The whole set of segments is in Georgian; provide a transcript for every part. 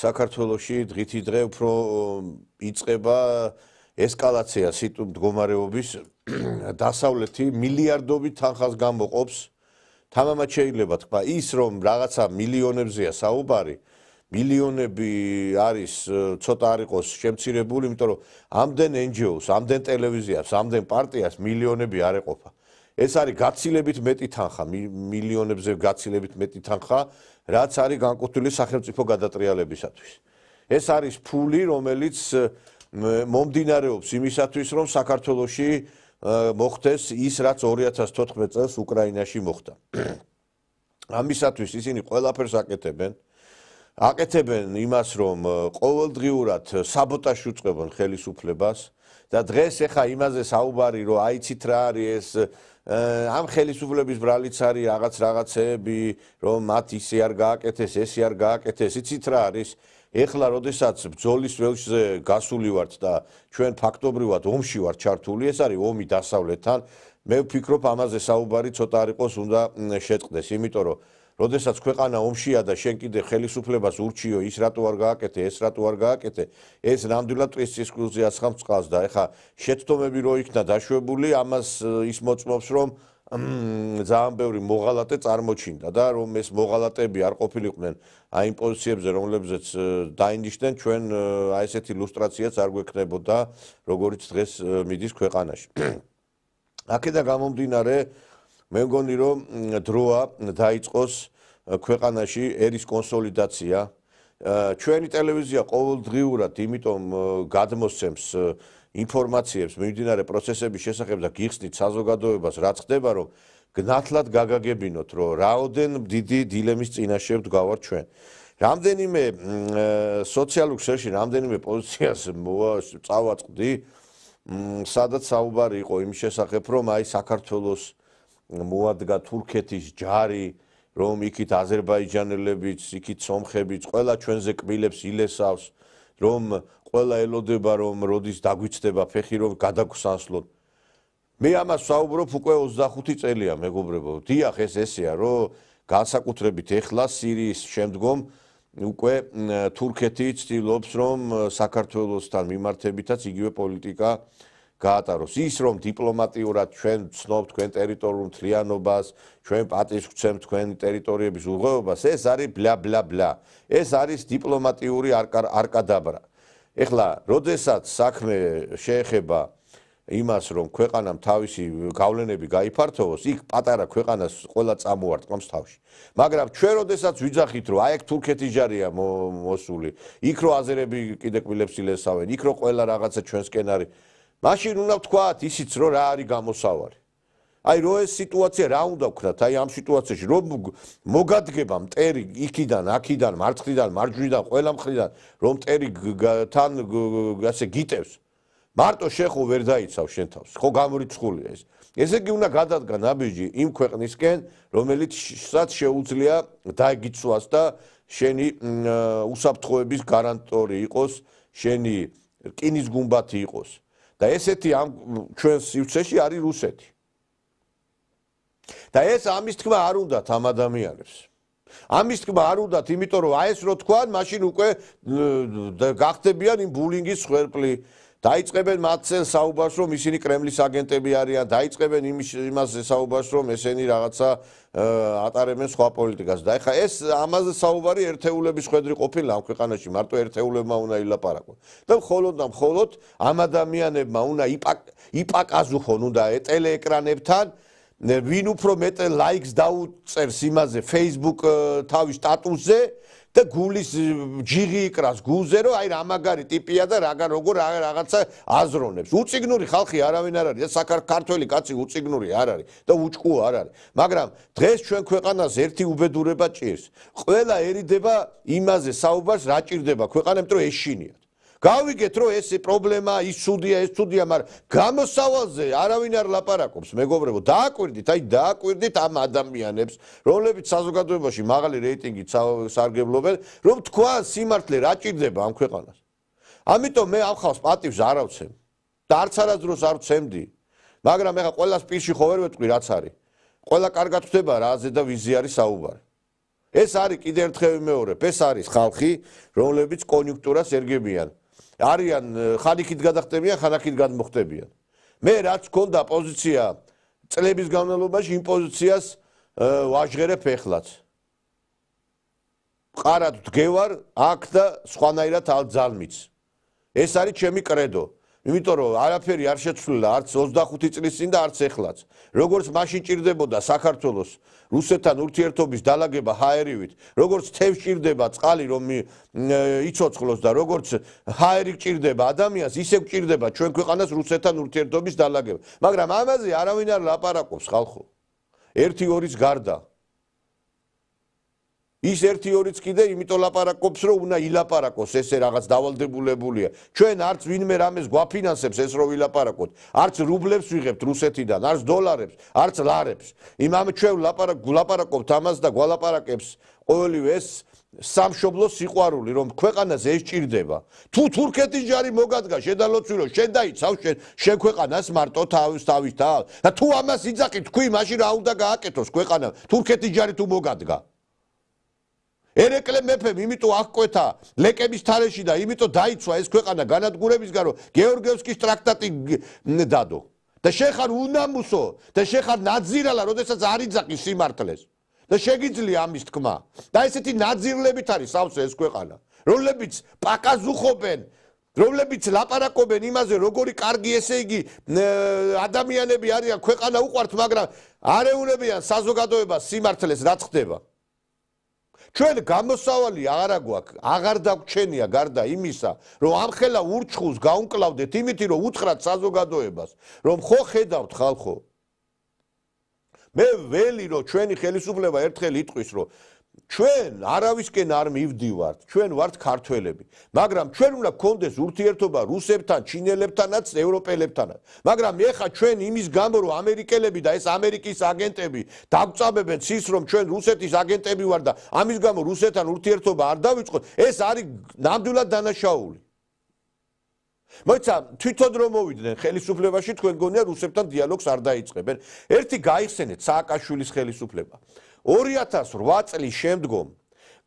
საქართველოში დღითი დღე უფრო იწყება ესკალაცია მდგომარეობის დასავლეთი მილიარდობით თანხას გამოყოფს თამამად შეიძლება თქვა ის რომ რაღაცა მილიონებზეა საუბარი მილიონები არის ცოტა არ იყოს შემცირებული იმიტომ რომ ამდენ NGO-ს ამდენ ტელევიზიას ამდენ პარტიას მილიონები არ ეყოფა ეს არის გაცილებით მეტი თანხა მილიონებზე გაცილებით მეტი თანხა რაც არის განკუთვნილი სახელმწიფო გადატრიალებისათვის ეს არის ფული რომელიც მომდინარეობს იმისათვის რომ საქართველოში მოხდეს ის რაც 2014 წელს უკრაინაში მოხდა ამისათვის ისინი ყველაფერს აკეთებენ იმას რომ ყოველდღიურად საბოტაჟს უწყებენ ხელისუფლებას და დღეს ეხა იმაზე საუბარი რომ აიცით რა არის ეს ამ ხელისუფლების ბრალიც არის რაღაცეები რომ მათ ისე არ გააკეთეს ესე არ გააკეთეს იცით რა არის ეხლა როდესაც ბრძოლის ველშზე გასული ვართ და ჩვენ ფაქტობრივად ომში ვართ ჩართული ეს არის ომი დასავლეთთან მე ვფიქრობ ამაზე საუბარი ცოტა არ იყოს უნდა შეწყდეს იმიტომ რომ როდესაც ქვეყანა ომშია და შენ კიდე ხელისუფლებას ურჩიო ის რატო არ გააკეთე ეს რატო არ გააკეთე ეს ნამდვილად ტყის ცისკრულზე ასხამს წყალს და ეხა შეცდომები რო იქნა დაშვებული ამას ის მოწმობს რომ ძალიან ბევრი მოღალატე წარმოჩინდა და რომ ეს მოღალატეები არ ყოფილიყვნენ აი იმ პოზიციებზე რომლებზეც დაინიშნენ ჩვენ აი ესეთი ილუსტრაციაც არ გვექნებოდა როგორც დღეს მიდის ქვეყანაში აქედან გამომდინარე მე მგონი რომ დროა დაიწყოს ქვეყანაში ერის კონსოლიდაცია ჩვენი ტელევიზია ყოველდღიურად იმიტომ გადმოსცემს ინფორმაციებს მიმდინარე პროცესების შესახებ და გიხსნით საზოგადოებას რაც ხდება რომ გნათლად გაგაგებინოთ რომ რაოდენ დიდი დილემის წინაშე ვდგავართ ჩვენ რამდენიმე სოციალურ ქსელში რამდენიმე პოზიციას წავაწყდი სადაც საუბარი იყო იმ შესახებ რომ აი საქართველოს მოადგა თურქეთის ჯარი რომ იქით აზერბაიჯანელებიც იქით სომხებიც ყველა ჩვენზე კბილებს ილესავს რომ ყველა ელოდება რომ როდის დაგვიცდება ფეხი რომ გადაგვსანსლოთ მე ამას ვსაუბრობ უკვე 25 წელია მეგობრებო დიახ ეს ესეა რომ განსაკუთრებით ეხლა სირიის შემდგომ უკვე თურქეთი ცდილობს რომ საქართველოსთან მიმართებითაც იგივე პოლიტიკა გაატაროს ის რომ დიპლომატიურად ჩვენ ვცნობთ თქვენ ტერიტორიულ მთლიანობას ჩვენ პატივს ვცემთ თქვენი ტერიტორიების უღროვებას ეს არის ბლა ეს არის დიპლომატიური არკადაბრა ეხლა როდესაც საქმე შეეხება იმას რომ ქვეყანამ თავისი გავლენები გაიფართოვოს იქ პატარა ქვეყანას ყველა წამოარტყამს თავში მაგრამ ჩვენ როდესაც ვიძახით რომ აი ეგ თურქეთის ჯარია მოსული იქ რო აზერები კიდე კბილებს ილესავენ იქ რო ყველა რაღაცა ჩვენსკენ არის მაშინ უნდა ვთქვათ ისიც რომ რა არის გამოსავალი აი რო ეს სიტუაცია რა უნდა ვქნათ აი ამ სიტუაციაში რომ მოგადგება მტერი იქიდან აქიდან მარცხნიდან მარჯვნიდან ყველა მხრიდან რომ მტერი თან ასე გიტევს მარტო შეხო ვერ დაიცავ შენ თავს ხო გამორიცხულია ეს ესე იგი უნდა გადადგა ნაბიჯი იმ ქვეყნისკენ რომელიცაც შეუძლია დაიგიცვას და შენი უსაფრთხოების გარანტორი იყოს შენი რკინის გუმბათი იყოს და ესეთი ამ ჩვენს სივრცეში არის რუსეთი და ეს ამის თქმა არ უნდათ ამ ადამიანებს ამის თქმა არ უნდათ იმიტომ რომ აი ეს რო თქვა მაშინ უკვე გახდებიან იმ ბულინგის სხერფლი დაიწყებენ მათზე საუბარს რომ ისინი კრემლის აგენტები არიან დაიწყებენ იმაზე საუბარს რომ ესენი რაღაცა ატარებენ სხვა პოლიტიკას და ეხა ეს ამაზე საუბარი ერთეულების ხედრი ყოფილა ამ ქვეყანაში მარტო ერთეულებმა უნდა ილაპარაკონ და მხოლოდ ამ ადამიანებმა უნდა იპაკაზუხონ უნდა ტელეეკრანებთან ვინ უფრო მეტ ლაიქს დაუწერს იმაზე Facebook თავის სტატუსზე და გულის ჯირი იკრას გულზე რომ აი რა მაგარი ტიპია და როგორ რაღაცა აზროვნებს უციგნური ხალხი არავინ არ არის და საქართველოს კაცი უციგნური არ არის და უჭკუო არ არის მაგრამ დღეს ჩვენ ქვეყანას ერთი უბედურება ჭირს ყველა ერიდება იმაზე საუბარს რა ჭირდება ქვეყანამ რომ ეშინიათ გავიგეთ რომ ეს პრობლემა ის ცუდია მაგრამ გამოსავალზე არავინ არ ლაპარაკობს მეგობრებო დააკვირდით ამ ადამიანებს რომლებიც საზოგადოებაში მაღალი რეიტინგით სარგებლობენ რომ თქვა სიმართლე რა ჭირდება ამ ქვეყანას ამიტომ მე ამ ხალხს პატივს არ ავცემ და არც არასდროს არ ვცემდი მაგრამ ეხა ყველას პირში ხო ვერ ვეტყვი რაც არის ყველა კარგად ხვდება რაზე და ვიზე არის საუბარი ეს არის კიდევ ერთხელ ვიმეორებ, ეს არის ხალხი, რომლებიც კონიუნქტურას ერგებიან. არიან ხანიქით გადახტებიან, ხანაქით გადმოხტებიან. მე რაც მქონდა პოზიცია წლების განმავლობაში იმ პოზიციას ვაჟღერებ ეხლაც. მყარად ვდგევარ აქ და სხვანაირად ალძალმიც. ეს არის ჩემი კრედო. იმიტომ რომ არაფერი არ შეცვლილა არც 25 წლის წინ და არც ეხლაც. როგორც მაშინ ჭირდებოდა საქართველოს რუსეთთან ურთიერთობის დალაგება ჰაერივით, როგორც თევზს ჭირდება წყალი რომ იცოცხლოს და როგორც ჰაერი ჭირდება ადამიანს, ისე ჭირდება ჩვენ ქვეყანას რუსეთთან ურთიერთობის დალაგება. მაგრამ ამაზე არავინ არ ლაპარაკობს ხალხო. 1-2-ის გარდა. ის 1-2-იც კიდე იმიტომ ლაპარაკობს რომ უნდა ილაპარაკოს ესე რაღაც დავალდებულებულია. ჩვენ არც ვინმე რამეს გვაფინანსებს ეს რომ ვილაპარაკოთ. არც რუბლებს ვიღებთ რუსეთიდან, არც დოლარებს, არც ლარებს. იმამ ჩვენ ვლაპარაკობთ ამას და გვალაპარაკებს ყოველივე ეს სამშობლო სიყვარული რომ ქვეყანას ეს ჭირდება. თუ თურქეთის ჯარი მოგადგა შედალოცვილო, შენ დაიცავ შენ ქვეყანას მარტო თავის თავ და თუ ამას იძახი თქვი მაშინ რა უნდა გააკეთოს ქვეყანა თურქეთის ჯარი თუ მოგადგა. ერეკლე მეფემ იმიტომ აღკვეთა ლეკების თარეში და იმიტომ დაიცვა ეს ქვეყანა განადგურებისგან რომ გეორგიევსკის ტრაქტატი დადო და შენ ხარ უნამუსო და შენ ხარ ნაძირალა როდესაც არ იძახის სიმართლეს და შეგიძლია ამის თქმა და ესეთი ნაძირლებით არის სავსე ეს ქვეყანა რომლებიც პაკაზუხობენ რომლებიც ლაპარაკობენ იმაზე როგორი კარგი ესე იგი ადამიანები არიან ქვეყანა უყვართ მაგრამ არ ეუნებიან საზოგადოებას სიმართლეს რაც ხდება ჩვენ გამოსავალი არა გვაქვს, აღარ დაგვრჩენია გარდა იმისა, რომ ამხელა ურჩხულს გაუნკლავდეთ იმით, რომ უთხრათ საზოგადოებას, რომ ხო ხედავთ ხალხო. მე ველი რომ ჩვენი ხელისუფლება ერთხელ იტყვის, რომ ჩვენ არავისკენ არ მივდივართ, ჩვენ ვართ ქართველები, მაგრამ ჩვენ უნდა გქონდეს ურთიერთობა რუსებთან, ჩინელებთანაც, ევროპელებთანაც. მაგრამ ეხა ჩვენ იმის გამო რომ ამერიკელები და ეს ამერიკის აგენტები დაგწაბებენ ცის რომ ჩვენ რუსეთის აგენტები ვარ და ამის გამო რუსეთთან ურთიერთობა არ დავიწყოთ, ეს არის ნამდვილად დანაშაული. მოიცა თვითონ რომ მოვიდნენ ხელისუფლებაში თქვენ გონია რუსებთან დიალოგს არ დაიწყებენ. ერთი გაიხსენეთ სააკაშვილის ხელისუფლება. 2008 წლის შემდგომ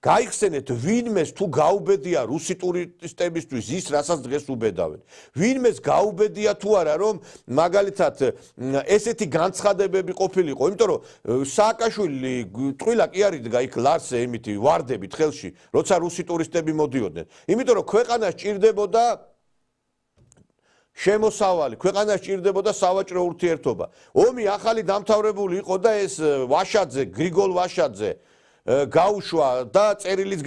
გაიხსენეთ ვინმეს თუ გაუბედია რუსი ტურისტებისთვის ის რასაც დღეს უბედავენ. ვინმეს გაუბედია თუ არა რომ მაგალითად ესეთი განცხადებები ყოფილიყო, იმიტომ რომ სააკაშვილი ტყილა კი არის იქ ლარსე იმითი ვარდებით ხელში, როცა რუსი ტურისტები მოდიოდნენ. იმიტომ რომ ქვეყანას ჭირდებოდა შემოსავალი, ქვეყანას ჭირდებოდა სავაჭრო ურთიერთობა. ომი ახალი დამთავრებული იყო და ეს ვაშაძე, გრიგოლ ვაშაძე გაუშვა და წერილის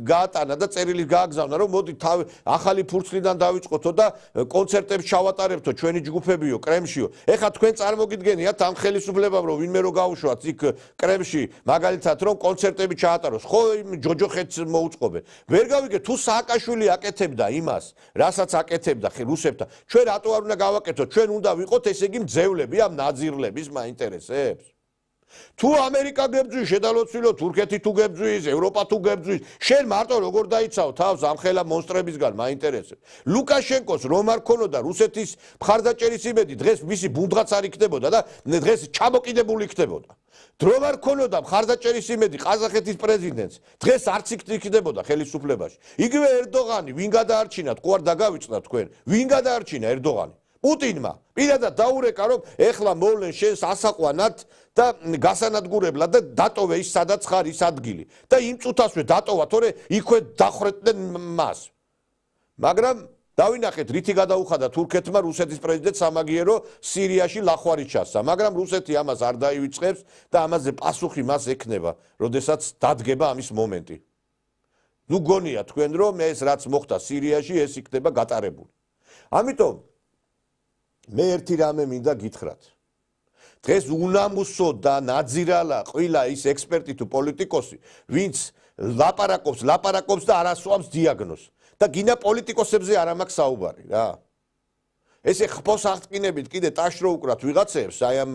გაატანა და წერილის გააგზავნა რომ მოდი ახალი ფურცლიდან დავიწყოთო და კონცერტებს ჩავატარებთო ჩვენი ჯგუფებიო კრემშიო. ეხლა თქვენ წარმოგიდგენიათ ამ ხელისუფლებამ რომ ვინმე რო გაუშვათ იქ კრემში მაგალითად რომ კონცერტები ჩაატაროს. ხო იმ ჯოჯოხეთს მოუწყობენ. ვერ გავიგე თუ სააკაშვილი აკეთებდა იმას, რასაც აკეთებდა რუსებთან. ჩვენ რატო არ უნდა გავაკეთოთ? ჩვენ უნდა ვიყოთ ესე იგი მძევლები ამ ნაძირლების მაინტერესებს. თუ ამერიკა გებძვის შედალოცვილო თურქეთი თუ გებძვის ევროპა თუ გებძვის შენ მარტო როგორ დაიცავ თავს ამხელა მონსტრებისგან მაინტერესებს ლუკაშენკოს რომ არ ქონოდა რუსეთის მხარდაჭერის იმედი დღეს მისი ბუნდღაც არ იქნებოდა და დღეს ჩამოკიდებული იქნებოდა რომ არ ქონოდა მხარდაჭერის იმედი ყაზახეთის პრეზიდენტს დღეს არც იქნებოდა ხელისუფლებაში იგივე ერდოღანი ვინ გადაარჩინა თქო არ დაგავიწყდა თქვენ ვინ გადაარჩინა ერდოღანი პუტინმა პირადად დაურეკა რომ ეხლა მოვლენ შენს ასაყვანად და გასანადგურებლად და დატოვე ის სადაც ხარ ის ადგილი და იმ წუთასვე დატოვა თორე იქვე დახრეტდნენ მას მაგრამ დავინახეთ რითი გადაუხადა თურქეთმა რუსეთის პრეზიდენტ სამაგიერო სირიაში ლახვარი ჩასცა მაგრამ რუსეთი ამას არ დაივიწყებს და ამაზე პასუხი მას ექნება როდესაც დადგება ამის მომენტი ნუ გონია თქვენ რომ ეს რაც მოხდა სირიაში ეს იქნება გატარებული ამიტომ მე ერთი რამე მინდა გითხრათ დღეს უნამუსო და ნაძირალა ყველა ის ექსპერტი თუ პოლიტიკოსი ვინც ლაპარაკობს და არასვამს დიაგნოზს და გინა პოლიტიკოსებზე არ ამაქვს საუბარი რა ესე ხფოს აღტკინებით კიდე ტაშრო უკრათ ვიღაცებს აი ამ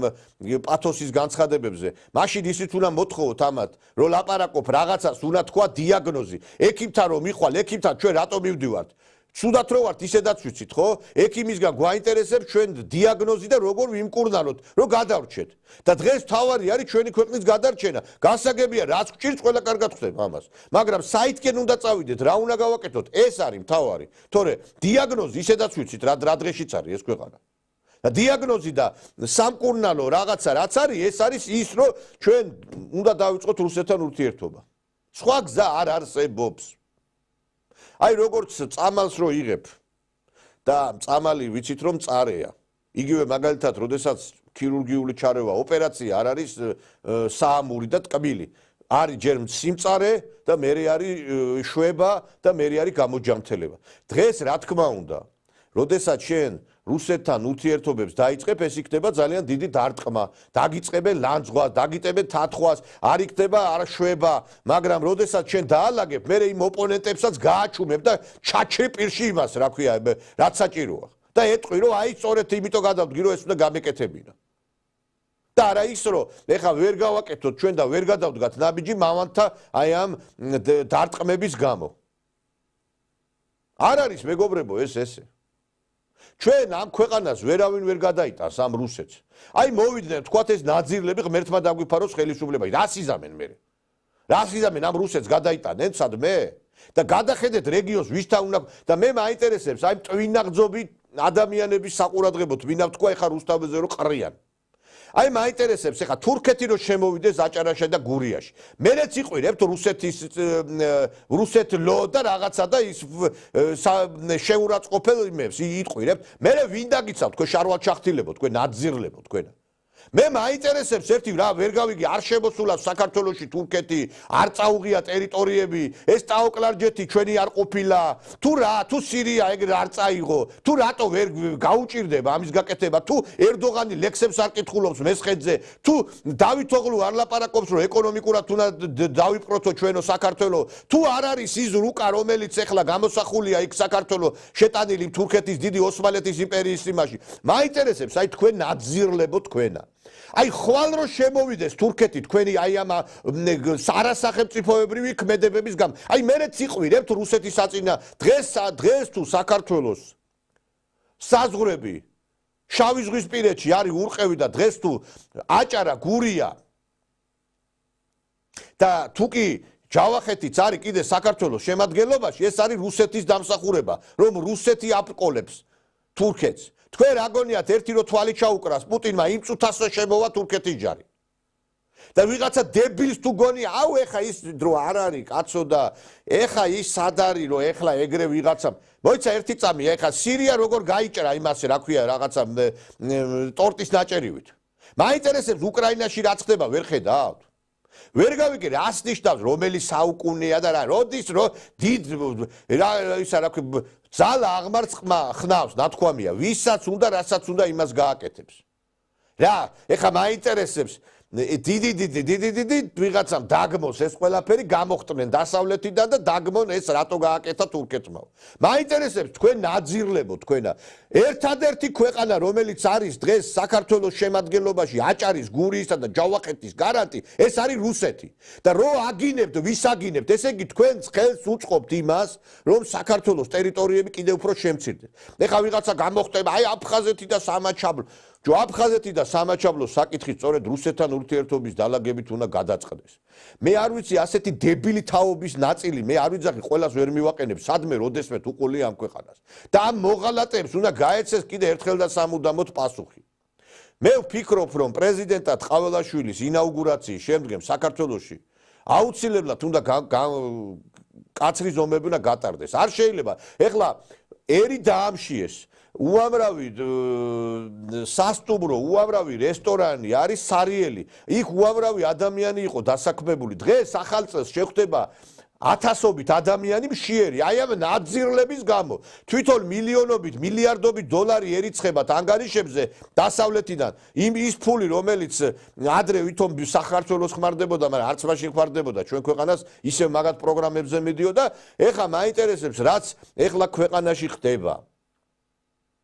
პათოსის განცხადებებზე მაშინ ისიც უნდა მოთხოვოთ ამათ რომ ლაპარაკობ რაღაცას უნდა თქვა დიაგნოზი ექიმთან რომ მიხვალ ექიმთან ჩვენ რატომ მივდივართ Ცუდად რო ვართ ისედაც ვიცით ხო? ექიმისგან გვაინტერესებს ჩვენ დიაგნოზი და როგორ ვიმკურნალოთ, რომ გადავრჩეთ. და დღეს თავარი არის ჩვენი ქვეყნის გადარჩენა. გასაგებია, რაც გჭირს, ყველა კარგად ხდება ამას. მაგრამ საითკენ უნდა წავიდეთ, რა უნდა გავაკეთოთ? ეს არის მთავარი. თორე დიაგნოზი ისედაც ვიცით, რა დღეშიც არის ეს ქვეყანა. და დიაგნოზი და სამკურნალო რაღაცა რაც არის, ეს არის ის, რომ ჩვენ უნდა დავიწყოთ რუსეთთან ურთიერთობა. სხვა გზა არ არსებობს. აი როგორც წამალს რო იღებ და წამალი ვიცით რომ მწარეა. იგივე მაგალითად, როდესაც ქირურგიული ჩარევა, ოპერაცია არ არის საამური და ტკბილი. არის ჯერ სიმწარე და მერე არის შვება და მერე არის გამოჯამთელება. დღეს რა თქმა უნდა, როდესაც შენ რუსეთთან ურთიერთობებს დაიწყებ, ეს იქნება ძალიან დიდი დარტყმა. დაგიწყებენ ლანძღვას, დაგიტებენ თათხვას, არ იქნება არ შვება, მაგრამ როდესაც შენ დაალაგებ, მერე იმ ოპონენტებსაც გააჩუმებ და ჩაჩრი პირში იმას, რა ქვია, რაც საჭიროა. და ეტყვი, რომ აი სწორედ იმიტომ გადავდგი, რომ ეს უნდა გამეკეთებინა. და არა ის, რომ ეხლა ვერ გავაკეთოთ ჩვენ და ვერ გადავდგათ ნაბიჯი მამანთა აი ამ დარტყმების გამო. არ არის მეგობრებო ეს ესე. ჩვენ ამ ქვეყანას ვერავინ ვერ გადაიტანს ამ რუსეთს. აი მოვიდნენ, თქვათ ეს ნაძირლები ღმერთმა დაგვიფაროს ხელისუფლება. რას იზამენ მე? რას იზამენ ამ რუსეთს გადაიტანენ სადმე? და გადახედეთ რეგიონს ვისთან უნდა და მე მაინტერესებს აი ტვინაღძობი ადამიანების საყურადღებოდ ვინა თქვა ეხა რუსთავზე რომ ყრიან. აი მაინტერესებს ეხა თურქეთი რომ შემოვიდეს აჭარაში და გურიაში. მერეც იყვირებთ რუსეთლო და რაღაცა და ის შეურაცხყოფელ იმებს იყვირებთ. მერე ვინ დაგიცავთ თქვენ შარვალ-ჩახტილებო, თქვენ ნაძირლებო თქვენ. მე მაინტერესებს ერთი რა ვერ გავიგე არ შემოსულა საქართველოში თურქეთი არ წაუღია ტერიტორიები ეს ტაოკლარჯეთი ჩვენი არ ყოფილა თუ რა თუ სირია ეგ არ წაიღო თუ რატო ვერ გაუჭირდება ამის გაკეთება თუ ერდოღანი ლექსებს არ კითხულობს მესხეთზე თუ დავით ოღლუ არ ლაპარაკობს რომ ეკონომიკურად უნდა დავიპყროთო ჩვენო საქართველო თუ არ არის ის რუკა რომელიც ეხლა გამოსახულია იქ საქართველო შეტანილი თურქეთის დიდი ოსმალეთის იმპერიის იმაში მაინტერესებს აი თქვენ ნაძირლებო თქვენა აი ხვალ რო შემოვიდეს თურქეთი თქვენი აი ამ არასახელმწიფოებრივი ქმედებების გამო აი მერეც იყვირებთ რუსეთის საწინა დღეს თუ საქართველოს საზღვრები შავი ზღვის პირეთში არის ურყევი და დღეს თუ აჭარა გურია და თუკი ჯავახეთიც არის კიდე საქართველოს შემადგენლობაში ეს არის რუსეთის დამსახურება რომ რუსეთი აპყოლებს თურქეთს თქვენ რა გონიათ ერთი რო თვალი ჩაუკრას პუტინმა იმ წუთასო შემოვა თურქეთის ჯარი და ვიღაცა დებილს თუ გონია აუ ეხა ის დრო არ არის კაცო და ეხა ის სად არის რომ ეხლა ეგრე ვიღაცა მოიცა ერთი წამი ეხა სირია როგორ გაიჭრა იმასე რა ქვია რაღაცა ტორტის რაჭერივით მაინტერესებს უკრაინაში რა ხდება ვერ ხედავთ ვერ გავიგე რას ნიშნავს რომელი საუკუნეა და რა როდის რო დიდ რა ისა რა ქვია ძალა აღმარცხმა ხნავს ნათქვამია ვისაც უნდა რასაც უნდა იმას გააკეთებს რა ეხა მაინტერესებს დიდი ვიღაცამ დაგმოს ეს ყველაფერი გამოხტნენ დასავლეთიდან და დაგმონ ეს რატო გააკეთა თურქეთმა მაინტერესებს თქვენ ნაძირლებო თქვენა ერთადერთი ქვეყანა რომელიც არის დღეს საქართველოს შემადგენლობაში აჭარის გურიისა და ჯავახეთის გარანტი ეს არის რუსეთი და რო აგინებთ ვის აგინებთ ესე იგი თქვენ ხელს უწყობთ იმას რომ საქართველოს ტერიტორიები კიდევ უფრო შემცირდეს ეხა ვიღაცა გამოხტება აი აფხაზეთი და სამაჩაბლო აფხაზეთი და სამაჩაბლოს საკითხი სწორედ რუსეთთან ურთიერთობის დალაგებით უნდა გადაწყდეს. მე არ ვიცი ასეთი დებილი თაობის ნაწილი მე არ ვიძახი ყველას ვერ მივაყენებ სადმე როდესმე თუ ყოლი ამ ქვეყანას. და ამ მოღალატეებს უნდა გაეცეს კიდე ერთხელ და სამუდამოდ პასუხი. მე ვფიქრობ რომ პრეზიდენტად ყაველაშვილის ინაუგურაციის შემდგომ საქართველოში აუცილებლად უნდა კაცრი ზომები უნდა გატარდეს. არ შეიძლება ეხლა ერი დაამშიეს უამრავი სასტუმრო, უამრავი რესტორანი არის სარიელი. იქ უამრავი ადამიანი იყო დასაქმებული. დღეს ახალ წელს შეხვდება ათასობით ადამიანი მშიერი. აი ამ ნაძირლების გამო თვითონ მილიონობით, მილიარდობით დოლარი ერიცხებათ ანგარიშებზე დასავლეთიდან. ის ფული, რომელიც ადრე ვითომ საქართველოს ხმარდებოდა, მაგრამ არც მაშინ ხმარდებოდა ჩვენ ქვეყანას, ისევ მაგათ პროგრამებზე მიდიოდა. ეხლა მაინტერესებს, რაც ეხლა ქვეყანაში ხდება.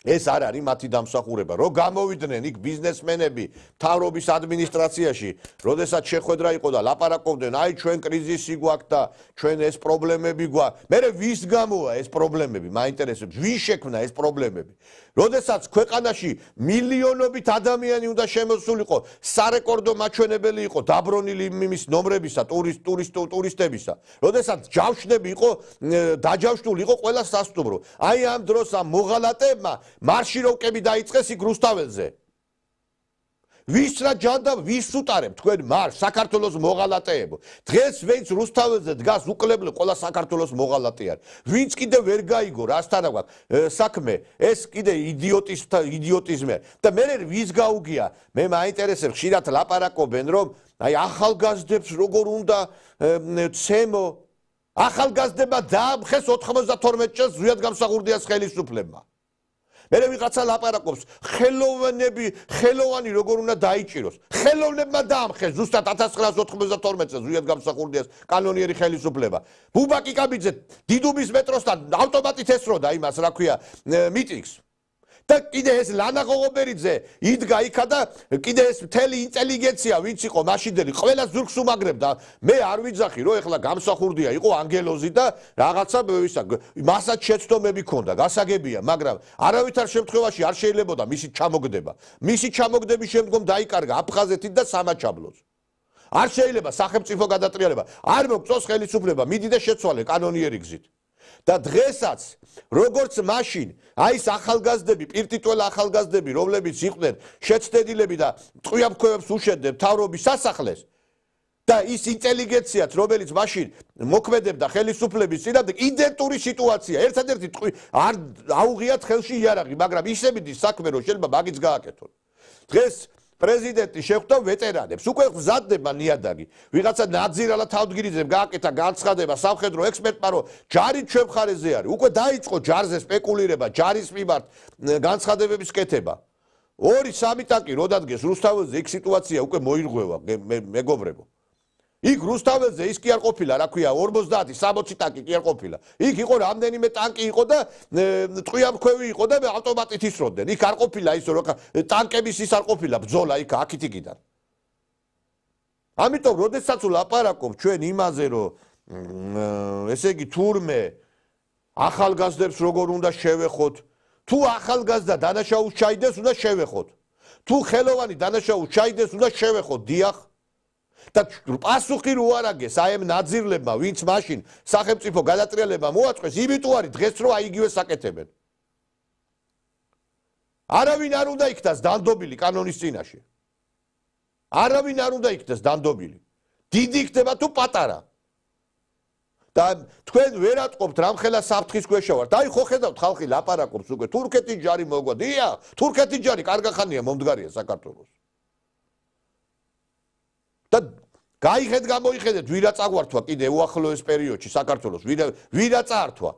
ეს არ არის მათი დამსახურება. Რო გამოვიდნენ იქ ბიზნესმენები მთავრობის ადმინისტრაციაში, როდესაც შეხვედრა იყო და ლაპარაკობდნენ, აი ჩვენ კრიზისი გვაქვს და ჩვენ ეს პრობლემები გვაქვს. მერე ვის გამოა ეს პრობლემები? მაინტერესებს, ვის შექმნა ეს პრობლემები? როდესაც ქვეყანაში მილიონობით ადამიანი უნდა შემოსულიყო, სარეკორდო მაჩვენებელი იყო დაბრონილი იმის ნომრებისა, ტურისტებისა. როდესაც ჯავშნები იყო, დაჯავშნული იყო ყველა სასტუმრო. აი ამ დროს ამ მოღალატეებმა მარშიროვკები დაიწყეს იქ რუსთაველზე. ვის რა ჯანდა, ვის უტარებ თქვენ მარშ საქართველოს მოღალატეებო. დღეს ვინც რუსთაველზე დგას უკლებლე ყველა საქართველოს მოღალატე არის. ვინც კიდე ვერ გაიგო რასთან აქვს საქმე, ეს კიდე იდიოტიზმია. და მე ვის გაუგია? მე მაინტერესებს ხშირად ლაპარაკობენ რომ აი ახალგაზრდებს როგორ უნდა ცემო. ახალგაზრდება დაამხეს 92 წელს ზვიად გამსახურდიას ხელისუფლებმა. მერე ვიღაცა ლაპარაკობს ხელოვანი როგორ უნდა დაიჭიროს. ხელოვნებმა დაამხეს ზუსტად 1992 წელს ზვიად გამსახურდიას კანონიერი ხელისუფლება. ბუბა კიკაბიძე დიდუბის მეტროსთან ავტომატით ესროდა იმას რა ქვია მიტინგს. და კიდე ეს ლანა ღოღობერიძე იდგა იქა და კიდე ეს მთელი ინტელიგენცია ვინც იყო მაშინდელი ყველა ზურგს უმაგრებდა. მე არ ვიძახი რომ ეხლა გამსახურდია იყო ანგელოზი და რაღაცა ისა მასაც შეცდომები ქონდა გასაგებია, მაგრამ არავითარ შემთხვევაში არ შეიძლებოდა მისი ჩამოგდება. მისი ჩამოგდების შემდგომ დაიკარგა აფხაზეთით და სამაჩაბლოს. არ შეიძლება სახელმწიფო გადატრიალება. არ მოგწოს ხელისუფლება, მიდი და შეცვალე კანონიერი გზით. და დღესაც როგორც მაშინ აი ეს ახალგაზრდები, პირტიტველა ახალგაზრდები, რომლებიც იყვნენ შეცდენილები და ტყვიამქვევებს უშვებდნენ მთავრობის სასახლეს და ის ინტელიგენციაც, რომელიც მაშინ მოქმედებდა ხელისუფლების წინააღმდეგ, იდენტური სიტუაცია. ერთადერთი არ აუღიათ ხელში იარაღი, მაგრამ ისებიდი საქმე რომ შეიძლება მაგიც გააკეთონ. დღეს პრეზიდენტი შეხვდა ვეტერანებს, უკვე მზადდება ნიადაგი. ვიღაცა ნაძირალა თავდგირიძემ გააკეთა განცხადება სამხედრო ექსპერტმა, რომ ჯარი ჩვენ მხარეზე არის. უკვე დაიწყო ჯარზე სპეკულირება, ჯარის მიმართ განცხადებების კეთება. 2-3 ტანკი რო დადგეს რუსთაველზე, იქ სიტუაცია უკვე მოირღვევა, მეგობრებო. იქ რუსთაველზე ის კი არ ყოფილა, რა ქვია, 50-60 ტანკი კი არ ყოფილა. იქ იყო რამდენიმე ტანკი იყო და ტყვიამქვევი იყო და ავტომატით ისროდნენ. იქ არ ყოფილა ის რომ ტანკების ის არ ყოფილა ბრძოლა იქ აქ-იქიდან. ამიტომ როდესაც ვლაპარაკობ ჩვენ იმაზე რომ ესე იგი თურმე ახალგაზრდებს როგორ უნდა შევეხოთ, თუ ახალგაზრდა დანაშაულს ჩაიდეს უნდა შევეხოთ. თუ ხელოვანი დანაშაულს ჩაიდეს უნდა შევეხოთ, დიახ. და პასუხი რო არაგეს აი ამ ნაძირლებმა, ვინც მაშინ სახელმწიფო გადატრიალებმა მოაწყვეს, იმიტომ არის დღეს რო აი იგივე საკეთებენ. არავინ არ უნდა იქნას დანდობილი კანონის წინაშე. არავინ არ უნდა იქნას დანდობილი. დიდი იქნება თუ პატარა. და თქვენ ვერ ატყობთ რამხელა საფრთხის ქვეშ ვართ. აი ხო ხედავთ ხალხი ლაპარაკობს უკვე თურქეთის ჯარი მოგვა. დიახ, თურქეთის ჯარი კარგახანია მომდგარია საქართველოს. და გაიხედეთ გამოიხედეთ ვირა წაგვართვა კიდე უახლოეს პერიოდში საქართველოს ვირა წაართვა.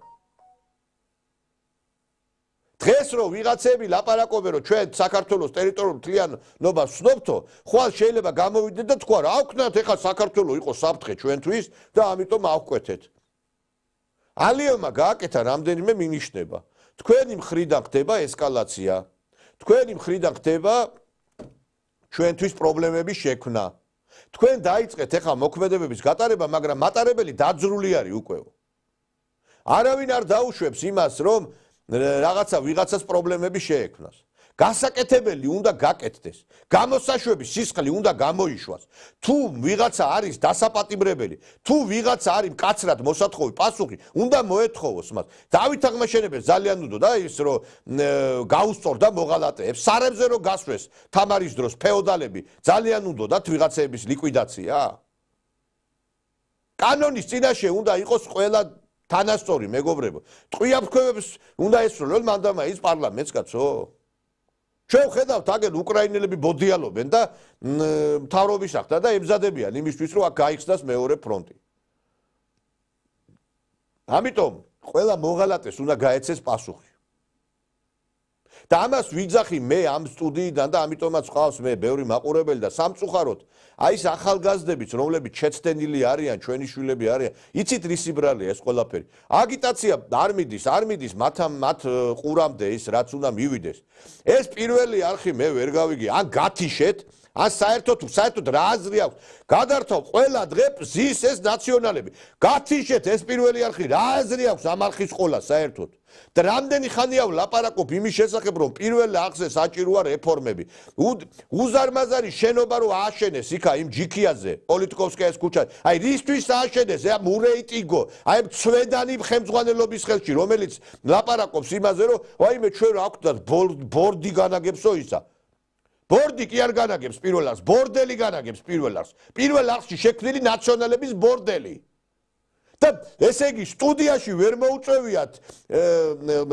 დღეს რო ვიღაცები ლაპარაკობენ რომ ჩვენ საქართველოს ტერიტორიულ მთლიანობას ვცნობთო, ხვალ შეიძლება გამოვიდნენ და თქვა რა აქვთ ეხლა საქართველოს იყო საფრთხე ჩვენთვის და ამიტომ ავკვეთეთ. ალიევმა გააკეთა რამდენიმე მინიშნება. თქვენი მხრიდან ხდება ესკალაცია. თქვენი მხრიდან ხდება ჩვენთვის პრობლემების შექმნა. თქვენ დაიწყეთ ეხლა მოქმედებების გატარება, მაგრამ მატარებელი დაძრული არის უკვე. არავინ არ დაუშვებს იმას, რომ რაღაცა ვიღაცას პრობლემები შეექმნას. გასაკეთებელი უნდა გაკეთდეს. გამოსაშვების სისხლი უნდა გამოიშვას. თუ ვიღაცა არის დასაპატიმრებელი, თუ ვიღაცა არის მკაცრად მოსათხოვი პასუხი, უნდა მოეთხოვოს მას. დავით აღმაშენებელს ძალიან უნდა და ის რომ გაუსწორდა მოღალატეებს, სარებზე რომ გასვეს თამარის დროს ფეოდალები, ძალიან უნდა და ვიღაცების ლიკვიდაცია. კანონის წინაშე უნდა იყოს ყველა თანასწორი მეგობრებო. ტყვიამქვევებს უნდა ესროლონ მანდამა ის პარლამენტს კაცო. ჩვენ ხედავთ აგენ უკრაინელები ბოდიალობენ და მთავრობის ახდა და ემზადებიან იმისთვის რომ აქ გაიხსნას მეორე ფრონტი. ამიტომ ყველა მოღალატეს უნდა გაეცეს პასუხი. და ამას ვიძახი მე ამ სტუდიიდან და ამიტომაც ყავს მე ბევრი მაყურებელი და სამწუხაროდ აი ეს ახალგაზრდებიც რომლებიც შეცდენილი არიან ჩვენი შვილები არიან იცით რის იბრალია ეს ყველაფერი აგიტაცია არ მიდის მათ ყურამდე ის რაც უნდა მივიდეს ეს პირველი არხი მე ვერ გავიგე ან გათიშეთ ან საერთოდ რა აზრი აქვს გადართო ყველა დღე ზის ეს ნაციონალები გათიშეთ ეს პირველი არხი რა აზრი აქვს ამ არხის ყოლა საერთოდ და რამდენი ხანია ვლაპარაკობ იმის შესახებ რომ პირველ არხზე საჭიროა რეფორმები უზარმაზარი შენობა რო ააშენეს იქა იმ ჯიქიაზე პოლიტიკოვსკაიას ქუჩაზე აი რისთვის ააშენეს ამ ურეიტინგო აი ამ ცვედანი ხელმძღვანელობის ხელში რომელიც ლაპარაკობს იმაზე რომ ვაიმე ჩვენ რა გვქონდათ ბორდი განაგებსო ისა ბორდი კი არ განაგებს პირველ არხს ბორდელი განაგებს პირველ არხში შექმნილი ნაციონალების ბორდელი და ესე იგი სტუდიაში ვერ მოუწევიათ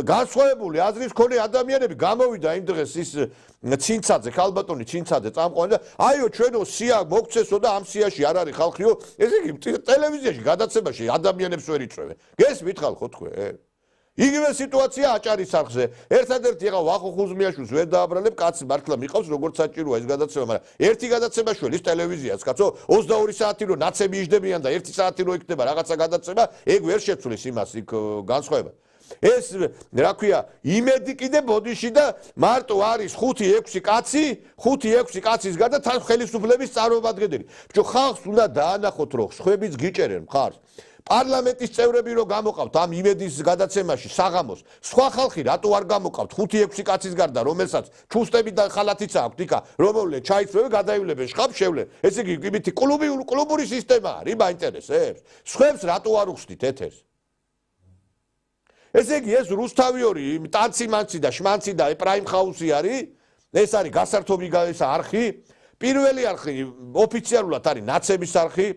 განსხვავებული აზრის მქონე ადამიანები გამოვიდა იმ დღეს ის ცინცაძე ქალბატონი ცინცაძე წამყვანი და აიო ჩვენო სია მოგცესო და ამ სიაში არ არის ხალხიო ესე იგი ტელევიზიაში გადაცემაში ადამიანებს ვერ იწვევენ გესმით ხალხო თქვენ იგივე სიტუაცია აჭარის არხზე ერთადერთი ახლა ვახო ხუზმიაშვილს ვერ დააბრალებ კაცი მართლა მიყავს როგორც საჭიროა ეს გადაცემა მაგრამ ერთი გადაცემა შველის ტელევიზიას კაცო 22 საათი რო ნაცები იждებიან და 1 საათი რო იქნება რაღაცა გადაცემა ეგ ვერ შეცვლის იმას იქ განსხვავება ეს რა ქვია იმედი კიდე ბოდიში და მარტო არის 5-6 კაცის გარდა თან ხელისუფლების წარმომადგენელი ბიჭო ხალხს უნდა დაანახოთ რომ ხვებიც გიჭერენ მხარს პარლამენტის წევრები რო გამოყავთ ამ იმედის გადაცემაში საღამოს სხვა ხალხი რატო არ გამოყავთ 5-6 კაცის გარდა რომელსაც ჩუსტები და ხალათიც აქვთ იქა რომელნე ჩაიცვევენ გადაივლებენ შხაპს შევლენ ესე იგი იმითი კლუბური სისტემა არის მაინტერესებს სხვებს რატო არ უხსნით ეთერს ესე იგი ეს რუსთავი ტანცი და შმანცი და პრაიმ ხაუსი არის ეს არის გასართობი ეს არხი პირველი არხი ოფიციალურად არის ნაცების არხი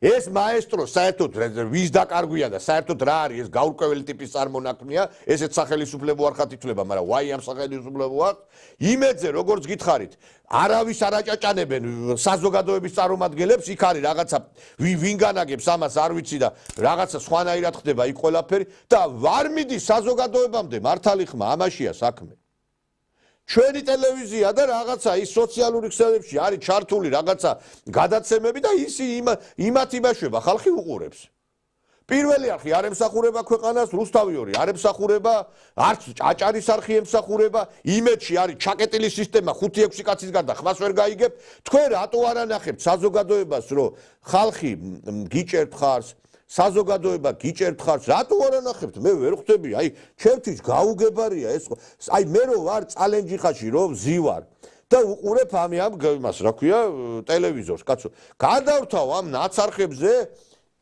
ეს მაესტრო საერთოდ ვის დაკარგვია და საერთოდ რა არის ეს გაურკვეველი ტიპის წარმონაქმნია ესეც სახელისუფლებო არხად ითვლება მაგრამ ვაი ამ სახელისუფლებო არხს იმედზე როგორც გითხარით არავის არ აჭაჭანებენ საზოგადოების წარმომადგენლებს იქ არის რაღაცა ვინ განაგებს ამას არ ვიცი და რაღაცა სხვანაირად ხდება იქ ყველაფერი და ვარ მიდის საზოგადოებამდე მართალი ხმა ამაშია საქმე ჩვენი ტელევიზია და რაღაცა ის სოციალური ქსელებში არის ჩართული რაღაცა გადაცემები და ის იმათ იმაშვება ხალხი უყურებს პირველი არხი არ ემსახურება ქვეყანას რუსთავი არ ემსახურება არც აჭარის არხი ემსახურება იმედში არის ჩაკეტილი სისტემა 5-6 კაცის გარდა ხმას ვერ გაიგებ თქვენ რატო არ ანახებთ საზოგადოებას რომ ხალხი გიჭერთ ხარს საზოგადოება გიჭერთ ხარს რატო არ ანახებთ მე ვერ ხვდები აი ჩემთვის გაუგებარია ეს აი მე რო ვარ წალენჯიხაში რომ ზივარ და უყურებ ამ იმას რა ქვია ტელევიზორს კაცო გადავრთავ ამ ნაცარხებზე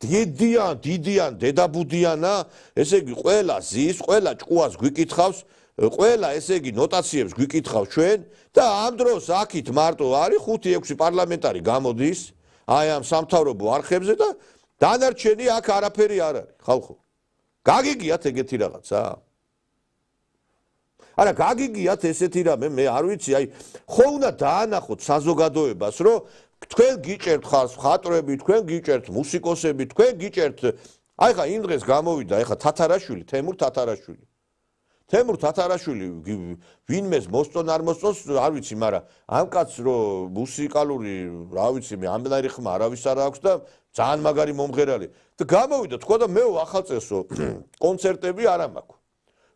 დიდიან დედაბუდიანა ესე იგი ყველა ზის ყველა ჭკუას გვიკითხავს ყველა ესე იგი ნოტაციებს გვიკითხავს ჩვენ და ამ დროს აქით მარტო არის 5-6 პარლამენტარი გამოდის აი ამ სამთავრობო არხებზე და დანარჩენი აქ არაფერი არ არის ხალხო გაგიგიათ ეგეთი რაღაცა არა გაგიგიათ ესეთი რამე მე არ ვიცი აი ხო უნდა დაანახოთ საზოგადოებას რომ თქვენ გიჭერთ ხარს მხატვრები თქვენ გიჭერთ მუსიკოსები თქვენ გიჭერთ აი ხა იმ დღეს გამოვიდა ეხა თათარაშვილი თემურ თათარაშვილი ვინმეს მოსწონ არ მოსწონს არ ვიცი მაგრამ ამ კაცს რომ მუსიკალური რა ვიცი მე ამდენი ხმა არავის არ აქვს და ძალიან მაგარი მომღერალი და გამოვიდა თქვა და მე ახალწესო კონცერტები არ მაქვს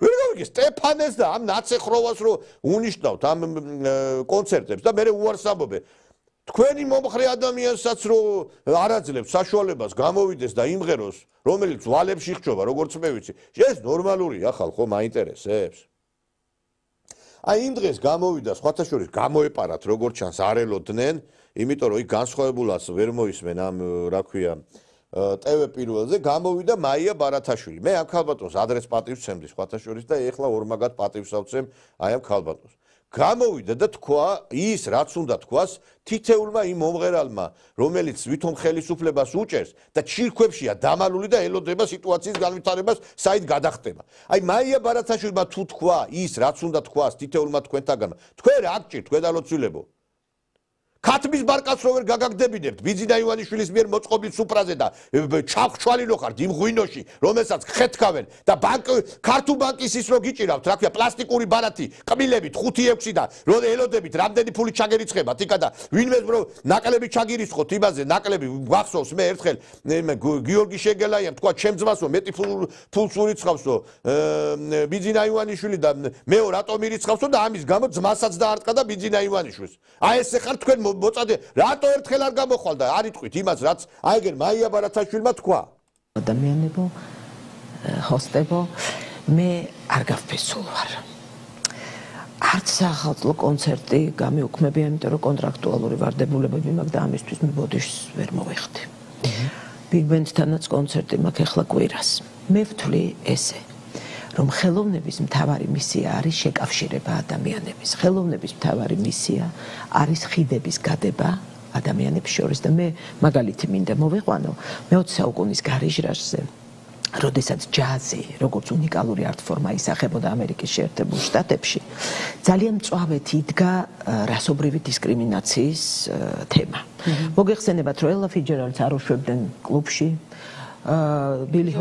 ვერ გავიგე სტეფანეს და ამ ნაცეხროვას რომ უნიშნავთ ამ კონცერტებს და მე უარსაბობე თქვენი მომხრე ადამიანსაც რომ არ აძლევს საშუალებას გამოვიდეს და იმღეროს რომელიც ვალებში ხჭობა როგორც მე ვიცი ეს ნორმალურია ხალხო მაინტერესებს აი იმ დღეს გამოვიდა სხვათა შორის გამოეპარათ როგორც ჩანს არ ელოდნენ იმიტომ რომ იქ განსხვავებულას ვერ მოისმენ ამ რა ქვია ტევე პირველზე გამოვიდა მაია ბარათაშვილი მე ამ ქალბატონს ადრეს პატივს ვცემდი სხვათა შორის და ეხლა ორმაგად პატივს ავცემ აი ამ ქალბატონს გამოვიდა და თქვა ის რაც უნდა თქვას თითეულმა იმ მომღერალმა რომელიც ვითომ ხელისუფლებას უჭერს და ჩირქვებშია დამალული და ელოდება სიტუაციის განვითარებას საით გადახდება აი მაია ბარათაშვილმა თუ თქვა ის რაც უნდა თქვას თითეულმა თქვენთაგანმა თქვენ რა გჭირთ თქვენ ალოცვილებო ქათმის ბარკაც რო ვერ გაგაგდებინებთ ბიძინა ივანიშვილის მიერ მოწყობილ სუფრაზე და ჩავხშვალინო ხართ იმ ღვინოში რომელსაც ხეთქავენ და ქართულ ბანკის ის რო გიჭირავთ რა ქვია პლასტიკური ბარათი ყმილებით 5-6 და რო ელოდებით რამდენი ფული ჩაგერიცხებათ იქა და ვინმე რო ნაკლები ჩაგირისხოთ იმაზე ნაკლები გვახსოვს მე ერთხელ გიორგი შეგელაიამ თქვა ჩემ ძმასო მეტი ფულს ურიცხავსო ბიძინა ივანიშვილი და მეო რატომ ირიცხავსო და ამის გამო ძმასაც დაარტყა და ბიძინა ივანიშვილს აი ესე ხარ თქვენ მოწადე რატო ერთხელ არ გამოხვალდა არ იტყვით იმას რაც აი ეგენ მაია ბარათაშვილმა თქვა ადამიანებო ჰოსტებო მე არ გავფესულ ვარ არც ახალწლო კონცერტი გამიუქმებია იმიტომ რომ კონტრაქტუალური ვარდებულებები მაქვს და ამისთვის მე ბოდიშს ვერ მოვიხდი ბიგ ბენდთანაც კონცერტი მაქვს ახლა კვირას მე ვთვლი ესე რომ ხელოვნების მთავარი მისია არის შეკავშირება ადამიანების ხელოვნების მთავარი მისია არის ხიდების გადება ადამიანებს შორის და მე მაგალითი მინდა მოვიყვანო მე-20 საუკუნის გარეჟრაჟზე როდესაც ჯაზი როგორც უნიკალური არტ-ფორმა ისახებოდა ამერიკის შეერთებულ შტატებში ძალიან მწვავედ იდგა რასობრივი დისკრიმინაციის თემა მოგეხსენებათ რომ ელა ფიჯერალდს არ უშვებდნენ კლუბში Billie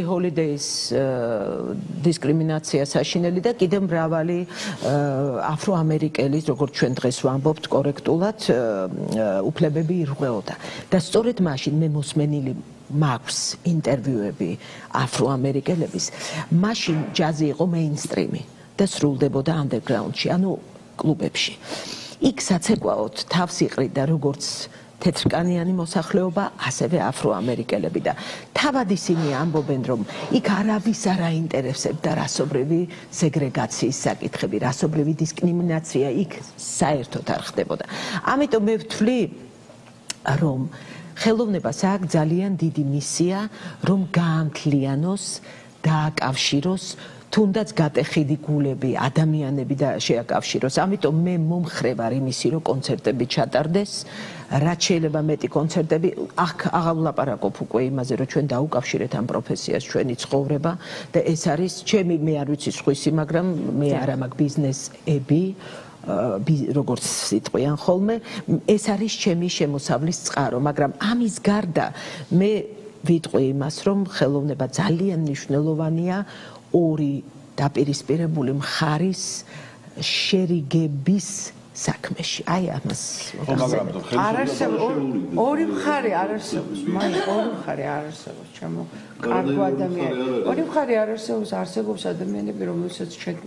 Holiday's დისკრიმინაცია საშინელი და კიდევ მრავალი აფროამერიკელის როგორც ჩვენ დღეს ვამბობთ კორექტულად უფლებები ირღვეოდა და სწორედ მაშინ მე მოსმენილი მაქვს ინტერვიუები აფროამერიკელების მაშინ ჯაზი იყო მეინსტრიმი და სრულდებოდა ანდერგრაუნდში ანუ კლუბებში იქ საცეკვაოდ თავს იყრიდა როგორც თეთრკანიანი მოსახლეობა, ასევე აფროამერიკელები და თავად ისინი ამბობენ, რომ იქ არავის არ აინტერესებდა რასობრივი სეგრეგაციის საკითხები, რასობრივი დისკრიმინაცია იქ საერთოდ არ ხდებოდა. ამიტომ მე ვთვლი, რომ ხელოვნებას აქვს ძალიან დიდი მისია, რომ გაამთლიანოს, დააკავშიროს თუნდაც გატეხილი გულები, ადამიანები და შეაკავშიროს. ამიტომ მე მომხრე ვარ იმისი, რომ კონცერტები ჩატარდეს, რაც შეიძლება მეტი კონცერტები, აქ აღარ ვლაპარაკობ უკვე იმაზე, რომ ჩვენ დაუკავშირეთ ამ პროფესიას ჩვენი ცხოვრება და ეს არის ჩემი მე არ ვიცი სხვისი, მაგრამ მე არა მაქვს ბიზნესები, როგორც სიტყვიან ხოლმე, ეს არის ჩემი შემოსავლის წყარო, მაგრამ ამის გარდა მე ვიტყვი იმას, რომ ხელოვნება ძალიან მნიშვნელოვანია ორი დაპირისპირებული მხარის შერიგების საქმეში. აი ამას არ არსებობს ორი მხარე არ არსებობს, მაინც ორი მხარე არ არსებობს, ჩემო კარგო ადამიანები. ორი მხარე არ არსებობს ადამიანები, რომელსაც ჩვენ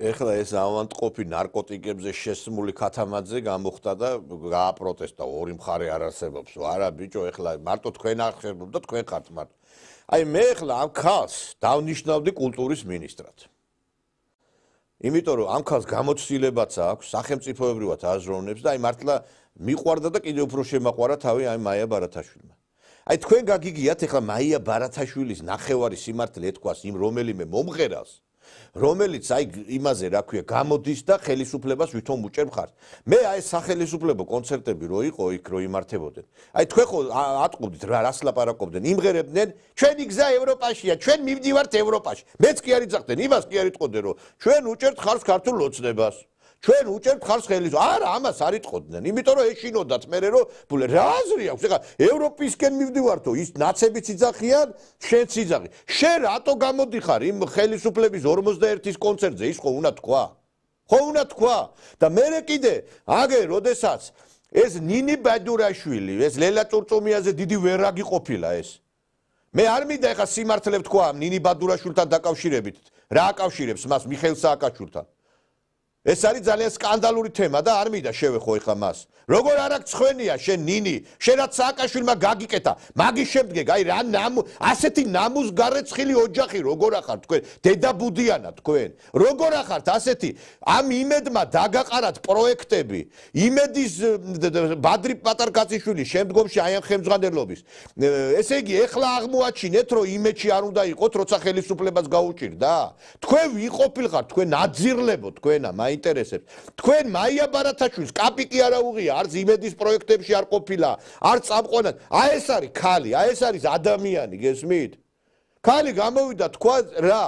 ეხლა ეს ავანტყოფი ნარკოტიკებზე შესმული ქათამაძე გამოხდა და გააპროტესტა ორი მხარე არ არსებობს. არა ბიჭო, ეხლა მარტო თქვენ ახერხებთ და თქვენ ხართ მარტო. აი მე ეხლა ამ ქალს დავნიშნავდი კულტურის მინისტრად. იმიტომ რომ ამ ქალს გამოცდილებაც აქვს, სახელმწიფოებრივად აზროვნებს და აი მართლა მიყვარდა და კიდევ უფრო შემაყვარა თავი აი მაია ბარათაშვილმა. აი თქვენ გაგიგიათ ეხლა მაია ბარათაშვილის ნახევარი სიმართლე ეთქვას იმ რომელიმე მომღერალს რომელიც აი იმაზე რა ქვია გამოდის და ხელისუფლებას ვითომ უჭერ მხარს. მე აი სახელისუფლებო კონცერტები რო იყო იქ რო იმართებოდნენ. აი თქვენ ხო ატყობდით რა რას ლაპარაკობდნენ? იმღერებდნენ ჩვენი გზა ევროპაშია, ჩვენ მივდივართ ევროპაში. მეც კი არ იცახდნენ, იმას კი არ იტყოდნენ რომ ჩვენ უჭერთ ხარს ქართულ ოცნებას. ჩვენ უჭერთ ხარს ხელისუფლებას. არა, ამას არ იტყოდნენ. იმიტომ რომ ეშინოდათ მე რომ რა აზრი აქვს? ეხლა ევროპისკენ მივდივართო, ის ნაცებიც იძახიან, შენც იძახი. შენ რატო გამოდიხარ იმ ხელისუფლების 51-ის კონცერტზე? ის ხო უნდა თქვა? ხო უნდა თქვა? და მე კიდე აგერ, როდესაც ეს ნინი ბადურაშვილი, ეს ლელა წურწუმიაზე დიდი ვერაგი ყოფილა ეს. მე არ მინდა ეხლა სიმართლე ვთქვა ამ ნინი ბადურაშვილთან დაკავშირებით. რა აკავშირებს მას მიხეილ სააკაშვილთან? ეს არის ძალიან სკანდალური თემა და არ მინდა შევეხო ეხლა მას. როგორ არ აქვს ხვენია შენ ნინი, შენაც სააკაშვილმა გაგიკეთა. მაგის შემდეგ აი რა ასეთი ნამუსგარეცხილი ოჯახი როგორ ახართ თქვენ? დედაბუდიანა თქვენ. როგორ ახართ ასეთი ამ იმედმა დაგაყარათ პროექტები. იმედის ბადრი პატარკაციშვილი შემდგომში აი ამ ხელმძღვანელობის. ესე იგი ეხლა აღმოაჩინეთ რომ იმედში არ უნდა იყოთ როცა ხელისუფლებას გაუჭირდა. თქვენ ვიყოფილხართ, თქვენ აძირლებო თქვენა მაინტერესებს. თქვენ მაია ბარათაშვილს კაპი კი არ აუღია, არც იმედის პროექტებში არ ყოფილა, არც წამყვანად. აი ეს არის ქალი, აი ეს არის ადამიანი, გესმით? ქალი გამოვიდა თქვა რა,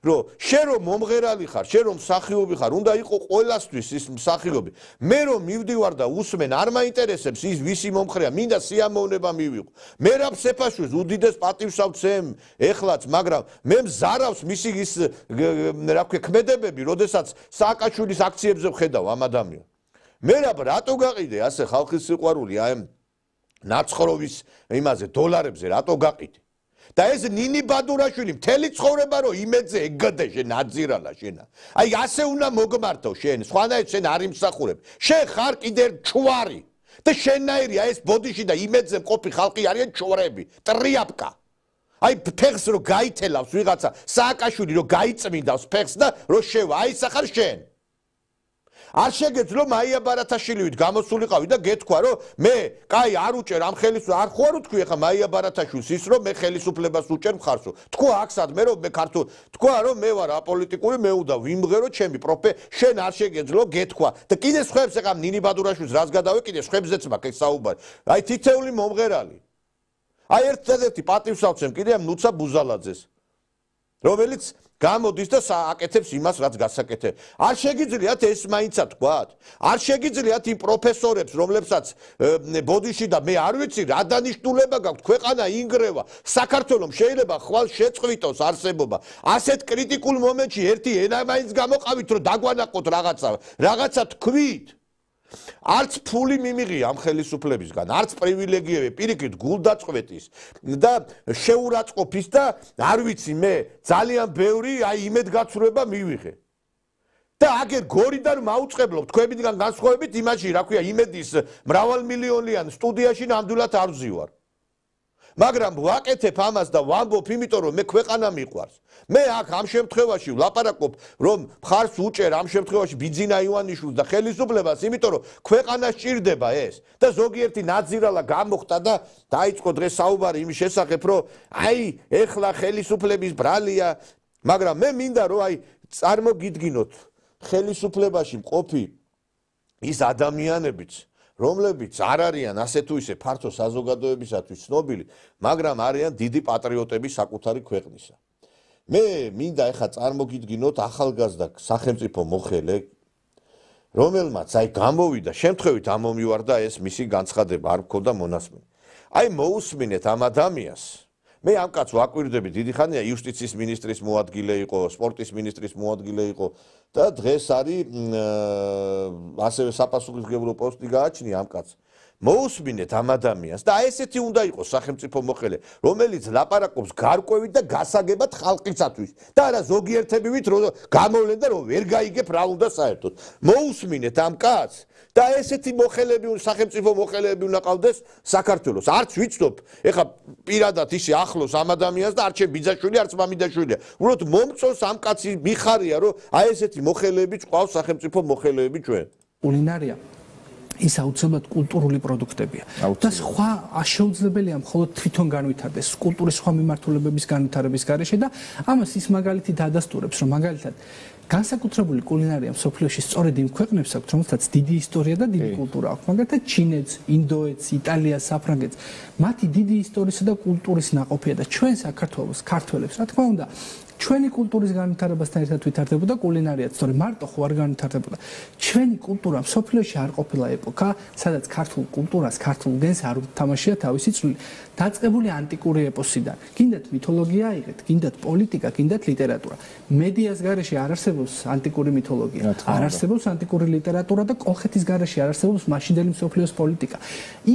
რომ შენ რომ მომღერალი ხარ, შენ რომ მსახიობი ხარ, უნდა იყო ყველასთვის ის მსახიობი. მე რომ მივდივარ და უსმენ, არ მაინტერესებს ის ვისი მომხრეა, მინდა სიამოვნება მივიღო. მე რა ფსეფაშვილს უდიდეს პატივს ავცემ ეხლაც, მაგრამ მე მზარავს მისი ის რა ქვია ქმედებები, როდესაც სააკაშვილის აქციებზე ვხედავ ამ ადამიანს. მე რატო გაყიდე ასე ხალხის სიყვარული აი ნაცხროვის იმაზე დოლარებზე რატო გაყიდე? და ეს ნინი ბადურაშვილი მთელი ცხოვრება რომ იმედზე ეგადე შენ აძირალა შენა. აი ასე უნდა მოგმართო შენ, სხვანაირად შენ არ იმსახურებ. შენ ხარ კიდე ჩვარი. და შენნაირია ეს ბოდიში და იმედზე მყოფი ხალხი არიან ჩორები, ტრიაპკა. აი ფეხს რომ გაითელავს ვიღაცა, სააკაშვილი რომ გაიწმინდავს ფეხს და რომ შევა, აი სახარ შენ. არ შეგეძლო მაია ბარათაშვილივით გამოსულიყავი და გეთქვა რომ მე კაი არ უჭერ ამ ხელისუფლებას არ ხო არ ვთქვი ახლა მაია ბარათაშვილს ის რომ მე ხელისუფლებას უჭერ მხარსო თქვა აქსად მე რომ მე ქართულ თქვა რომ მე ვარ აპოლიტიკური მე უნდა ვიმღერო ჩემი პროფე შენ არ შეგეძლო გეთქვა და კიდე სხვებს ახლა ნინი ბადურაშვილს რას გადავეკიდე სხვებზეც მაქვს საუბარი აი თითეული მომღერალი აი ერთ-ერთი პატივს ავცემ კიდე ამ ნუცა ბუზალაძეს რომელიც გამოდის და აკეთებს იმას რაც გასაკეთებ. არ შეგიძლიათ ეს მაინცა თქვათ? არ შეგიძლიათ იმ პროფესორებს, რომლებსაც ბოდიში და მე არ ვიცი რა დანიშნულება გაქვთ, ქვეყანა ინგრევა, საქართველოს შეიძლება ხვალ შეწყვიტოს არსებობა. ასეთ კრიტიკულ მომენტში ერთი ენა მაინც გამოყავით, რომ დაგვანაყოთ რაღაცა თქვით. არც ფული მიმიღია ამ ხელისუფლებისგან, არც პრივილეგიები, პირიქით გულდაწყვეტის და შეურაცხყოფის და არ ვიცი მე, ძალიან ბევრი აი იმედგაცრუება მივიღე. და აგერ გორიდან მაუწყებლობ თქვენებიდან განსხვავებით იმაში, რა ქვია, იმედის მრავალმილიონიან სტუდიაში ნამდვილად არ ვზივარ. მაგრამ ვაკეთებ ამას და ვამბობ, იმიტომ რომ მე ქვეყანა მიყვარს. მე აქ ამ შემთხვევაში ვლაპარაკობ, რომ მხარს უჭერ ამ შემთხვევაში ბიძინა ივანიშვილს და ხელისუფლებას, იმიტომ რომ ქვეყანა სჭირდება ეს. და ზოგიერთი ნაძირალა გამოხდა და დაიწყო დღეს საუბარი იმის შესახებ, რომ აი, ეხლა ხელისუფლების ბრალია, მაგრამ მე მინდა რომ აი წარმოგიდგინოთ ხელისუფლებაში მყოფი ის ადამიანებიც რომლებიც არ არიან ასე თუ ისე ფართო საზოგადოებისათვის ცნობილი, მაგრამ არიან დიდი პატრიოტები საკუთარი ქვეყნისა. მე მინდა ახლა წარმოგიდგინოთ ახალგაზრდა სახელმწიფო მოხელე, რომელმაც აი გამოვიდა, შემთხვევით ამომივარდა ეს მისი განცხადება, არ მქონდა მონასმენი. აი მოусმინეთ ამ ადამიანს. მე ამ კაცს ვაკვირდები დიდი ხანია იუსტიციის მინისტრის მოადგილე იყო, სპორტის მინისტრის მოადგილე იყო და დღეს არის ასევე საპასუხისმგებლო პოსტი გააჩნია ამ კაცს. მოусმინეთ ამ ადამიანს და ესეთი უნდა იყოს სახელმწიფო მოხელე, რომელიც ლაპარაკობს გარკვევით და გასაგებად ხალხისათვის და არა ზოგიერთებივით რომ გამოვლენ და რომ ვერ გაიგებ რა უნდა საერთოდ. მოусმინეთ ამ კაცს და ესეთი მოხელები სახელმწიფო მოხელეები უნდა ყავდეს საქართველოს. არც ვიცნობ, ეხლა პირადად ისე ახლოს ამ ადამიანს და არც ბიძაშვილი, არც მამიდაშვილია. უბრალოდ მომწონს ამ კაცი მიხარია, რომ აი ესეთი მოხელეები ყავს სახელმწიფო მოხელეები ჩვენ. კულინარია ის აუცილებლად კულტურული პროდუქტებია. და სხვა შეუძლებელია მხოლოდ თვითონ განვითარდეს კულტურის სხვა მიმართულებების განვითარების გარეშე და ამას ის მაგალითი დაადასტურებს, რომ მაგალითად განსაკუთრებული კულინარია მსოფლიოში სწორედ იმ ქვეყნებს აქვს, რომელთაც დიდი ისტორია და დიდი კულტურა აქვს. მაგალითად ჩინეთს, ინდოეთს, იტალიას, საფრანგეთს. მათი დიდი ისტორიისა და კულტურის ნაყოფია და ჩვენ საქართველოს, ქართველებს, რა თქმა უნდა, ჩვენი კულტურის განვითარებასთან ერთად ვითარდებოდა კულინარიაც, სწორედ მარტო ხო არ განვითარდებოდა. ჩვენი კულტურა მსოფლიოში არ ყოფილა ეპოქა, სადაც ქართულ კულტურას, ქართულ გენს არ უთამაშია თავისი წვლილი. დაწყებული ანტიკური ეპოსიდან. გინდათ მითოლოგია აიღეთ, გინდათ პოლიტიკა, გინდათ ლიტერატურა. მედიას გარეშე არ არსებობს ანტიკური მითოლოგია, არ არსებობს ანტიკური ლიტერატურა და კოლხეთის გარეშე არ არსებობს მაშინდელი მსოფლიოს პოლიტიკა.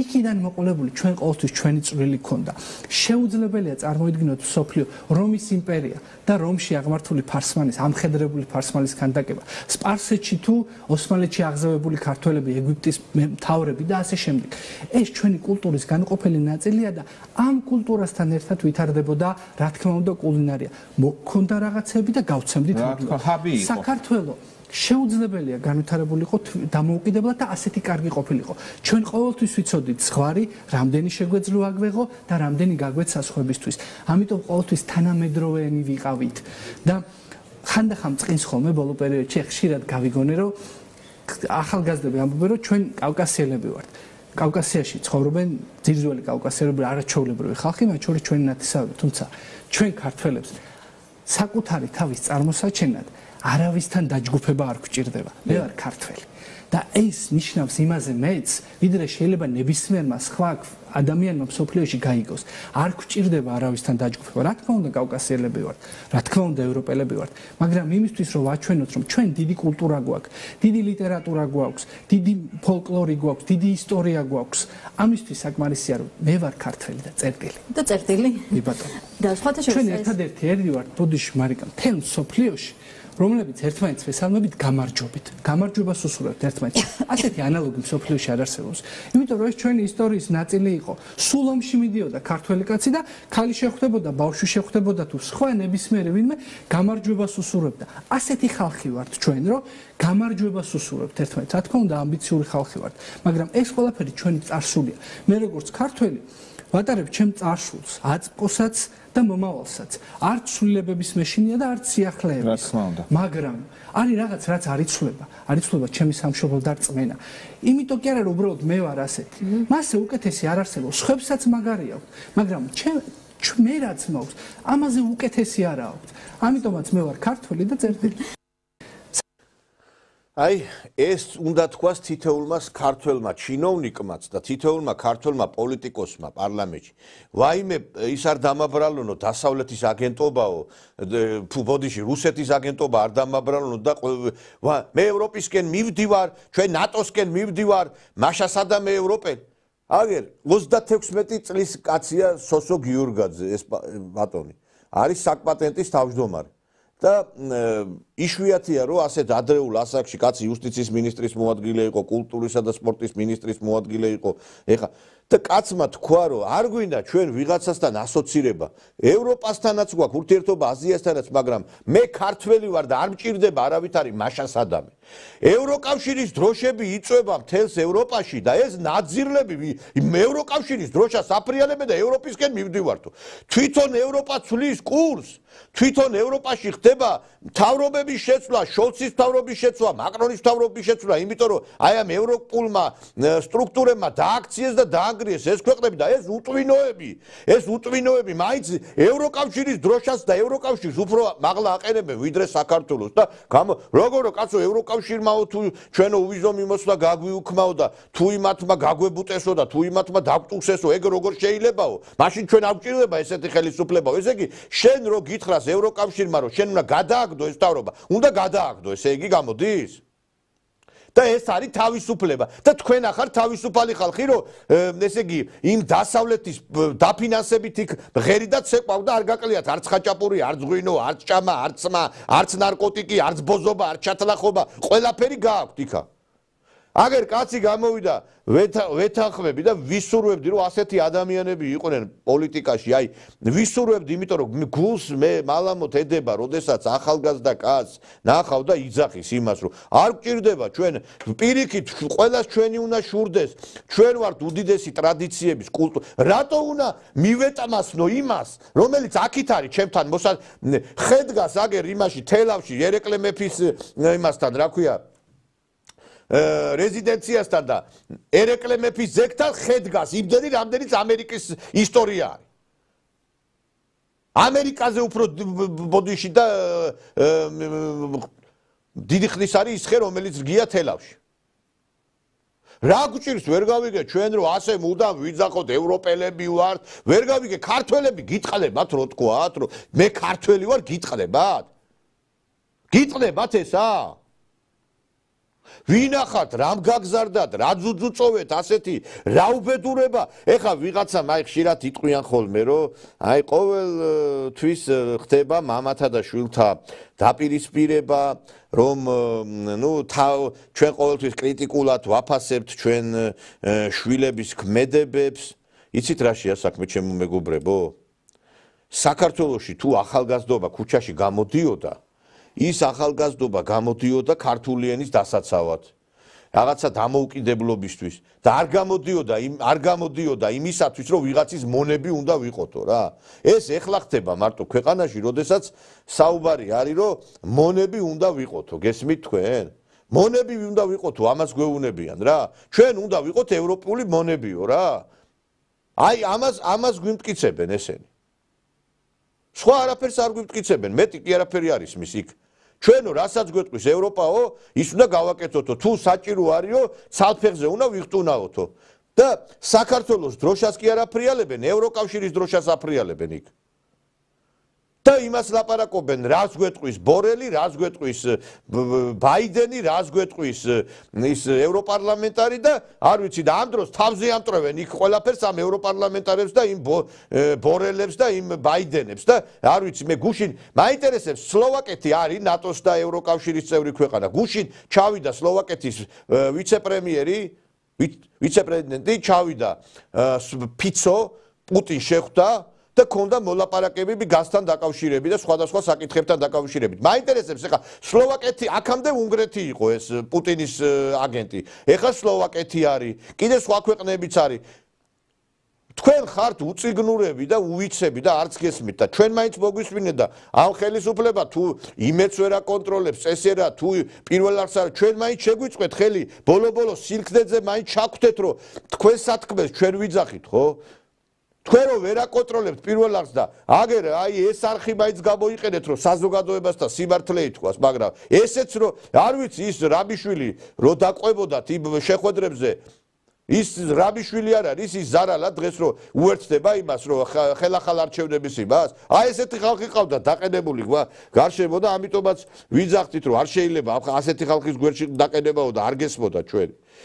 იქიდან მოყოლებული ჩვენ ყოველთვის ჩვენი წვლილი ქონდა. შეუძლებელია წარმოიდგინოთ მსოფლიო რომის იმპერია და რომში აღმართული ფარსმანის, ამხედრებული ფარსმანის ქანდაკება. სპარსეთში თუ ოსმალეთში აღზევებული ქართველები, ეგვიპტის მთავრები და ასე შემდეგ. ეს ჩვენი კულტურის განუყოფელი ნაწილია და ამ კულტურასთან ერთად ვითარდებოდა, რა თქმა უნდა, კულინარია. მოქონდა რაღაცები და გავცემდით საქართველოს. შეუძლებელია განვითარებულიყო დამოუკიდებლად და ასეთი კარგი ყოფილიყო. ჩვენ ყოველთვის ვიცოდით ზღვარი, რამდენი შეგვეძლო აგვეღო და რამდენი გაგვეც საზღვრებისთვის. ამიტომ ყოველთვის თანამედროვენი ვიყავით და ხანდახან წყინს ხოლმე ბოლო პერიოდში ხშირად გავიგონე, რომ ახალგაზრდები ამბობენ, რომ ჩვენ კავკასიელები ვართ. კავკასიაში ცხოვრობენ ძირძველი კავკასიელები, არაჩვეულებრივი ხალხი, მათ შორის ჩვენი ნათესავები, თუმცა ჩვენ ქართველებს საკუთარი თავის წარმოსაჩენად არავისთან დაჯგუფება არ გვჭირდება. მე ვარ ქართველი. და ეს ნიშნავს იმაზე მეც, ვიდრე შეიძლება ნებისმიერმა სხვა ადამიანმა მსოფლიოში გაიგოს. არ გვჭირდება არავისთან დაჯგუფება. რა თქმა უნდა, კავკასიელები ვართ, რა თქმა უნდა, ევროპელები ვართ, მაგრამ იმისთვის რომ ვაჩვენოთ, რომ ჩვენ დიდი კულტურა გვაქვს, დიდი ლიტერატურა გვაქვს, დიდი ფოლკლორი გვაქვს, დიდი ისტორია გვაქვს, ამისთვის საკმარისია რომ მე ვარ ქართველი და წერტილი. და წერტილი? მე ბატონო. და სხვათა შორის ჩვენ ერთადერთი ერი ვართ ბოდიში, მარიკა, მთელ მსოფლიოში რომლებიც ერთმანეთს ვესალმებით გამარჯვებით. გამარჯვებას უსურვებთ ერთმანეთს. ასეთი ანალოგი მსოფლიოში არ არსებობს. იმიტომ რომ ეს ჩვენი ისტორიის ნაწილი იყო. სულ ომში მიდიოდა ქართველი კაცი და ქალი შეხვდებოდა, ბავშვი შეხვდებოდა თუ სხვა ნებისმიერი ვინმე გამარჯვებას უსურვებდა. ასეთი ხალხი ვართ ჩვენ, რომ გამარჯვებას უსურვებთ ერთმანეთს. რა თქმა უნდა, ამბიციური ხალხი ვართ, მაგრამ ეს ყველაფერი ჩვენი წარსულია. მე როგორც ქართველი ვატარებ ჩემ წარსულს, აწმყოსაც და მომავალსაც. არც ცვლილებების მეშინია და არც სიახლეების. მაგრამ არის რაღაც რაც არ იცვლება. არ იცვლება ჩემი სამშობლო და რწმენა. იმიტომ კი არა რომ უბრალოდ მე ვარ ასეთი. მასე უკეთესი არ არსებობს. ხვებსაც მაგარი აქვს. მაგრამ მე რაც მაქვს, ამაზე უკეთესი არ აქვს. ამიტომაც მე ვარ ქართველი და წერტილი. აი, ეს უნდა თქვას თითოეულმა ქართველმა ჩინოვნიკმაც და თითოეულმა ქართველმა პოლიტიკოსმა პარლამენტში. ვაიმე ის არ დამაბრალონო დასავლეთის აგენტობაო, ბოდიში რუსეთის აგენტობა არ დამაბრალონო და მე ევროპისკენ მივდივარ, ჩვენ ნატოსკენ მივდივარ, მაშა სადამე ევროპენ. აგერ 36 წლის კაცია სოსო გიურგაძე ეს ბატონი. არის საკპატენტის თავმჯდომარე. და იშვიათია რომ ასეთ ადრეულ ასაკში კაცი იუსტიციის მინისტრის მოადგილე იყო, კულტურისა და სპორტის მინისტრის მოადგილე იყო. ეხა და კაცმა თქვა რომ არ გვინდა ჩვენ ვიღაცასთან ასოცირება. ევროპასთანაც გვაქვს ურთიერთობა, აზიასთანაც, მაგრამ მე ქართველი ვარ და არ მჭირდება არავითარი მაშა სადამე. ევროკავშირის დროშები იწვება მთელს ევროპაში და ეს ნაძირლები ევროკავშირის დროშას აფრიალებენ და ევროპისკენ მივდივართო. თვითონ ევროპა ცვლის კურსს, თვითონ ევროპაში ხდება მთავრობების შეცვლა, შოლცის მთავრობის შეცვლა, მაკრონის მთავრობის შეცვლა, იმიტომ რომ აი ამ ევროპულმა სტრუქტურებმა დააქციეს და დაანგრიეს ეს ქვეყნები და ეს უტვინოები მაინც ევროკავშირის დროშას და ევროკავშირს უფრო მაღლა აყენებენ ვიდრე საქართველოს და როგორ კაცო ევროკავშირმაო თუ ჩვენო უვიზო მიმოსვლა გაგვიუქმაო და თუ იმათმა გაგვებუტესო და თუ იმათმა დაგტუსესო ეგ როგორ შეიძლებაო მაშინ ჩვენ არ გვჭირდება ესეთი ხელისუფლებაო ესე იგი შენ რო გითხრას ევროკავშირმა რომ შენ უნდა გადააგდო ეს თავრობა უნდა გადააგდო ესე იგი გამოდის და ეს არის თავისუფლება და თქვენ ახარ თავისუფალი ხალხი რომ ესე იგი იმ დასავლეთის დაფინანსებით იქ ღერი და ცეკვავ და არ გაკლიათ არც ხაჭაპური არც ღვინო არც ჭამა არც სმა არც ნარკოტიკი არც ბოზობა არც ჩათლახობა ყველაფერი გააქვთ იქა აგერ კაცი გამოვიდა ვეთანხმები და ვისურვებდი რომ ასეთი ადამიანები იყვნენ პოლიტიკაში აი ვისურვებდი იმიტომ რომ გულს მე მალამოთ ედება როდესაც ახალგაზრდა კაცს ნახავ და იძახის იმას რომ არ გჭირდება ჩვენ პირიქით ყველას ჩვენი უნდა შურდეს ჩვენ ვართ უდიდესი ტრადიციების კულტურა რატო უნდა მივეტამასნო იმას რომელიც აქით არის ჩემთან ხედგას აგერ იმაში თელავში ერეკლე მეფის იმასთან რა ქვია რეზიდენციასთან და ერეკლე მეფის ზეგთან ხედგას იმდენი რამდენიც ამერიკის ისტორია არის ამერიკაზე უფრო ბოდიში და დიდი ხნის არის ის ხე რომელიც რგია თელავში რა გვჭირს ვერ გავიგე ჩვენ რომ ასე მუდამ ვიძახოთ ევროპელები ვართ ვერ გავიგე ქართველები გიტყლებათ რო თქვათ რომ მე ქართველი ვარ გიტყლებათ ესა ვინახათ რამ გაგზარდათ რა ძუძუწოვეთ ასეთი რა უბედურება ეხა ვიღაცამ აი ხშირად იტყვიან ხოლმე რომ აი ყოველთვის ხდება მამათა და შვილთა დაპირისპირება რომ ნუ ჩვენ ყოველთვის კრიტიკულად ვაფასებთ ჩვენ შვილების ქმედებებს იცით რაშია საქმე ჩემო მეგობრებო საქართველოში თუ ახალგაზრდობა ქუჩაში გამოდიოდა ის ახალგაზრდობა გამოდიოდა ქართული ენის დასაცავად რაღაცა დამოუკიდებლობისთვის და არ გამოდიოდა იმისათვის რომ ვიღაცის მონები უნდა ვიყოთო რა ეს ეხლა ხდება მარტო ქვეყანაში როდესაც საუბარი არის რომ მონები უნდა ვიყოთო გესმით თქვენ მონები უნდა ვიყოთო ამას გვეუბნებიან რა ჩვენ უნდა ვიყოთ ევროპული მონებიო რა აი ამას გვიმტკიცებენ ესენი სხვა არაფერს არ გვიმტკიცებენ, მეტი კი არაფერი არის მის იქ. ჩვენო რასაც გვეტყვის ევროპაო, ის უნდა გავაკეთოთო, თუ საჭირო არისო, ცალფეხზე უნდა ვიხტუნაოთო. და საქართველოს დროშას კი არ აფრიალებენ, ევროკავშირის დროშას აფრიალებენ იქ. და იმას ლაპარაკობენ, რას გვეტყვის ბორელი, რას გვეტყვის ბაიდენი, რას გვეტყვის ის ევროპარლამენტარი და არ ვიცი და ამ დროს თავზე ამტრევენ იქ ყველაფერს ამ ევროპარლამენტარებს და იმ ბორელებს და იმ ბაიდენებს და არ ვიცი მე გუშინ მაინტერესებს სლოვაკეთი არის ნატოს და ევროკავშირის წევრი ქვეყანა. გუშინ ჩავიდა სლოვაკეთის ვიცე-პრეზიდენტი ჩავიდა ფიცო პუტინს შეხვდა და ქონდა მოლაპარაკებები გაზთან დაკავშირებით და სხვადასხვა საკითხებთან დაკავშირებით. მაინტერესებს ეხლა სლოვაკეთი აქამდე უნგრეთი იყო ეს პუტინის აგენტი. ეხლა სლოვაკეთი არის, კიდე სხვა ქვეყნებიც არის. თქვენ ხართ უწიგნურები და უვიცები და არც გესმით და ჩვენ მაინც მოგვისმინეთ და ამ ხელისუფლება თუ იმედს ვერ აკონტროლებს, წესერა თუ პირველ რიგს არ ჩვენ მაინც შეგვიწყვეთ ხელი, ბოლო-ბოლო სილქდეძე მაინც ჩაგვთეთ რომ თქვენ სათქმეს ჩვენ ვიძახით, ხო? თქვენ რო ვერ აკონტროლებთ პირველ რიგს და აგერ აი ეს არხი მაინც გამოიყენეთ რომ საზოგადოებასთან სიმართლე ითქვას, მაგრამ ესეც რომ არ ვიცი ის რაბიშვილი რო დაყვებოდათ იმ შეხვედრებზე ის რაბიშვილი არ არის ის ზარალა დღეს რომ უერთდება იმას რომ ხელახალ არჩევნების იმას აი ესეთი ხალხი ყავდა დაყენებული გარშემო და ამიტომაც ვიძახთით რომ არ შეიძლება ასეთი ხალხის გვერდში დაყენებაო და არ გესმოდა ჩვენ